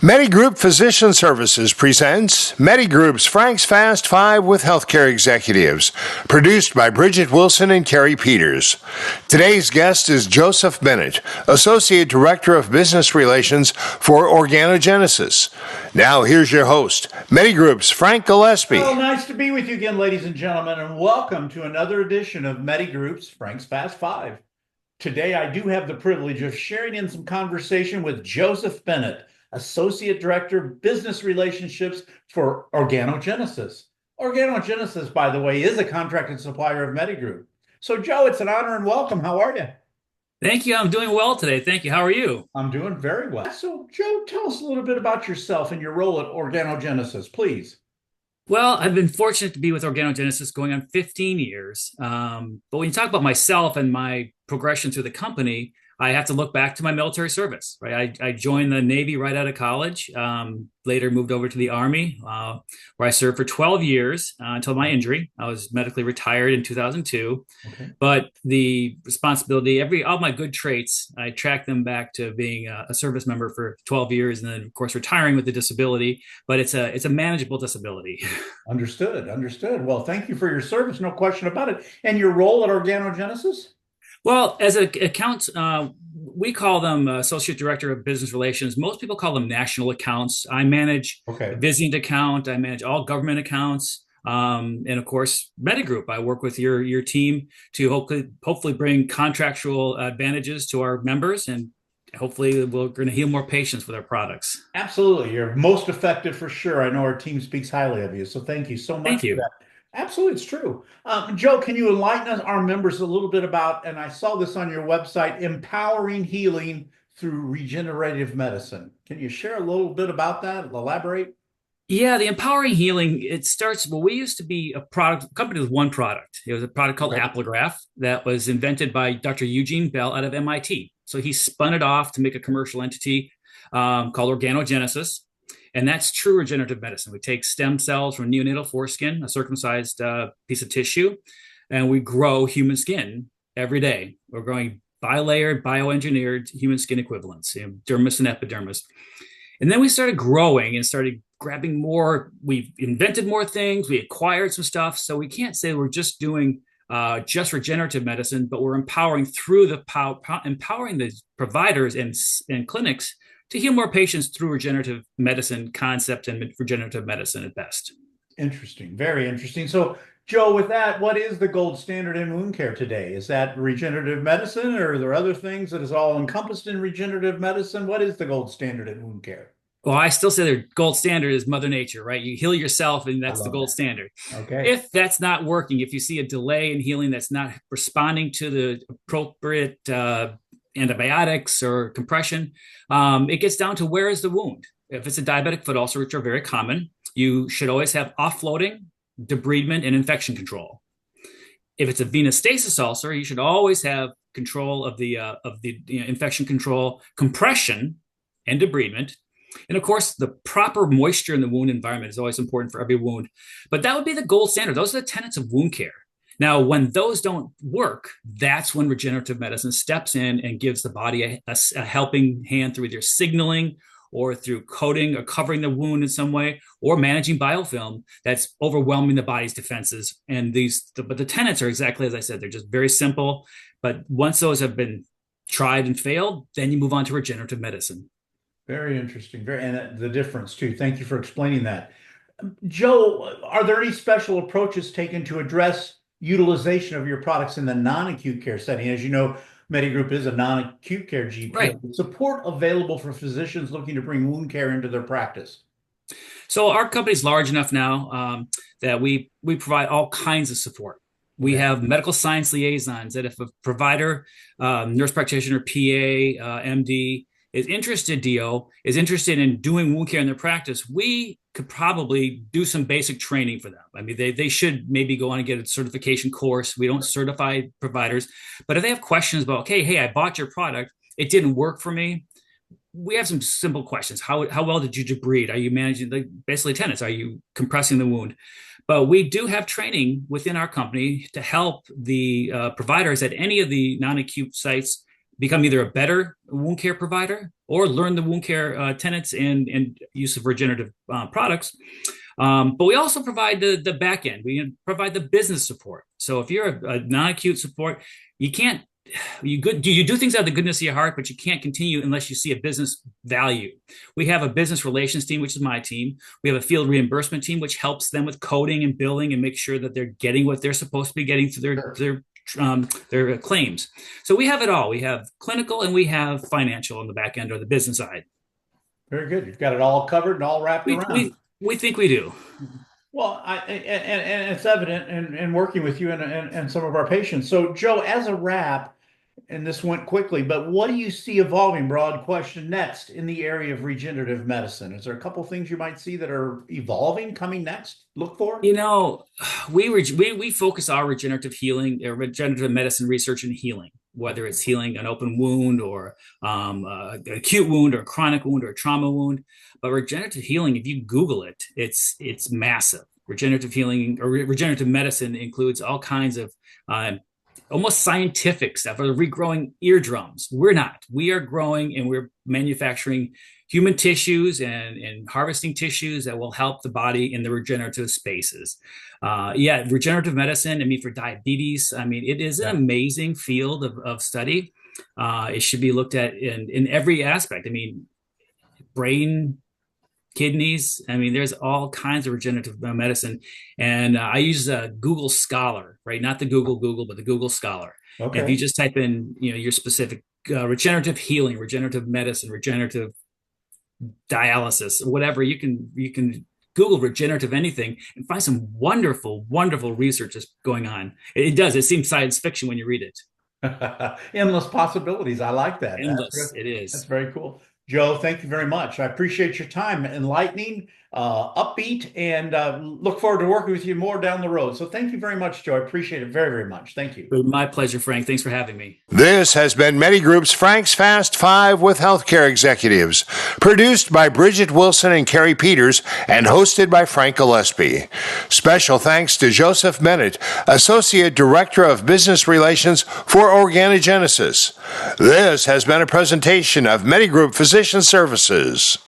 MediGroup Physician Services presents MediGroup's Frank's Fast Five with Healthcare Executives, produced by Bridget Wilson and Carrie Peters. Today's guest is Joseph Bennett, Associate Director of Business Relations for Organogenesis. Now here's your host, MediGroup's Frank Gillespie. Well, nice to be with you again, ladies and gentlemen, and welcome to another edition of MediGroup's Frank's Fast Five. Today, I do have the privilege of sharing in some conversation with Joseph Bennett, Associate Director, Business Relationships for Organogenesis. Organogenesis, by the way, is a contracted supplier of MediGroup. So, Joe, it's an honor and welcome. How are you? Thank you. I'm doing well today. Thank you. How are you? I'm doing very well. So, Joe, tell us a little bit about yourself and your role at Organogenesis, please. Well, I've been fortunate to be with Organogenesis going on 15 years. But when you talk about myself and my progression through the company, I have to look back to my military service, right? I joined the Navy right out of college, later moved over to the Army, where I served for 12 years until my injury. I was medically retired in 2002. Okay. But the responsibility, all my good traits, I tracked them back to being a service member for 12 years and then, of course, retiring with a disability. But it's a manageable disability. Understood. Well, thank you for your service. No question about it. And your role at Organogenesis? Well, as an account, we call them Associate Director of Business Relations. Most people call them national accounts. I manage a Vizient account. I manage all government accounts. And of course, MediGroup. I work with your team to hopefully bring contractual advantages to our members, and hopefully we're going to heal more patients with our products. Absolutely. You're most effective for sure. I know our team speaks highly of you. So thank you so much for that. Absolutely, it's true. Joe, can you enlighten us, our members, a little bit about, and I saw this on your website, empowering healing through regenerative medicine. Can you share a little bit about that? Elaborate? Yeah, the empowering healing, it starts, well, we used to be a company with one product. It was a product called Apligraf that was invented by Dr. Eugene Bell out of MIT. So he spun it off to make a commercial entity called Organogenesis. And that's true regenerative medicine. We take stem cells from neonatal foreskin, a circumcised piece of tissue, and we grow human skin every day. We're growing bilayered, bioengineered human skin equivalents, dermis and epidermis. And then we started growing and started grabbing more. We've invented more things. We acquired some stuff. So we can't say we're just doing just regenerative medicine, but we're empowering through empowering the providers and clinics to heal more patients through regenerative medicine concept and regenerative medicine at best. Interesting. Very interesting. So, Joe, with that, what is the gold standard in wound care today? Is that regenerative medicine, or are there other things that is all encompassed in regenerative medicine? What is the gold standard in wound care? Well, I still say the gold standard is Mother Nature, right? You heal yourself, and that's the gold standard. Okay. If that's not working, if you see a delay in healing that's not responding to the appropriate antibiotics or compression, it gets down to where is the wound. If it's a diabetic foot ulcer, which are very common, you should always have offloading, debridement, and infection control. If it's a venous stasis ulcer, you should always have control of the infection control, compression, and debridement. And of course, the proper moisture in the wound environment is always important for every wound. But that would be the gold standard. Those are the tenets of wound care. Now, when those don't work, that's when regenerative medicine steps in and gives the body a helping hand through either signaling or through coating or covering the wound in some way, or managing biofilm that's overwhelming the body's defenses. And but the tenets are exactly as I said. They're just very simple. But once those have been tried and failed, then you move on to regenerative medicine. Very interesting. And the difference too. Thank you for explaining that. Joe, are there any special approaches taken to address utilization of your products in the non-acute care setting? As you know, MediGroup is a non-acute care GP. Right. Support available for physicians looking to bring wound care into their practice. So our company's large enough now that we provide all kinds of support. We have medical science liaisons that if a provider, nurse practitioner, PA, MD is interested in doing wound care in their practice, we could probably do some basic training for them. I mean, they should maybe go on and get a certification course. We don't certify providers, but if they have questions about, okay, hey, I bought your product, it didn't work for me, we have some simple questions. How well did you debride? Are you managing, basically tenants? Are you compressing the wound? But we do have training within our company to help the providers at any of the non-acute sites become either a better wound care provider or learn the wound care tenets and use of regenerative products. But we also provide the back end. We provide the business support. So if you're a non-acute support, you can't you do things out of the goodness of your heart, but you can't continue unless you see a business value. We have a business relations team, which is my team. We have a field reimbursement team, which helps them with coding and billing and make sure that they're getting what they're supposed to be getting through their claims. So we have it all. We have clinical and we have financial on the back end or the business side. Very good. You've got it all covered and all wrapped around. We think we do. Well, and it's evident in working with you and some of our patients. So, Joe, as a wrap, and this went quickly, but what do you see evolving, broad question, next in the area of regenerative medicine? Is there a couple things you might see that are evolving, coming next? Look for? You know, we focus our regenerative healing, regenerative medicine research and healing, whether it's healing an open wound or an acute wound or a chronic wound or a trauma wound. But regenerative healing, if you Google it, it's massive. Regenerative healing or regenerative medicine includes all kinds of almost scientific stuff, or regrowing eardrums. We're not. We are growing and we're manufacturing human tissues and harvesting tissues that will help the body in the regenerative spaces. Regenerative medicine, I mean, for diabetes, I mean, it is an amazing field of study. It should be looked at in every aspect. I mean, brain, kidneys. I mean, there's all kinds of regenerative medicine. And I use Google Scholar, right? Not the Google, but the Google Scholar. Okay. And if you just type in, your specific regenerative healing, regenerative medicine, regenerative dialysis, whatever, you can Google regenerative anything and find some wonderful, wonderful research that's going on. It seems science fiction when you read it. Endless possibilities. I like that. Endless. It is. That's very cool. Joe, thank you very much. I appreciate your time, enlightening, upbeat, and look forward to working with you more down the road. So thank you very much, Joe. I appreciate it very, very much. Thank you. My pleasure, Frank. Thanks for having me. This has been MediGroup's Frank's Fast 5 with Healthcare Executives, produced by Bridget Wilson and Carrie Peters, and hosted by Frank Gillespie. Special thanks to Joseph Bennett, Associate Director of Business Relations for Organogenesis. This has been a presentation of MediGroup Physician Services.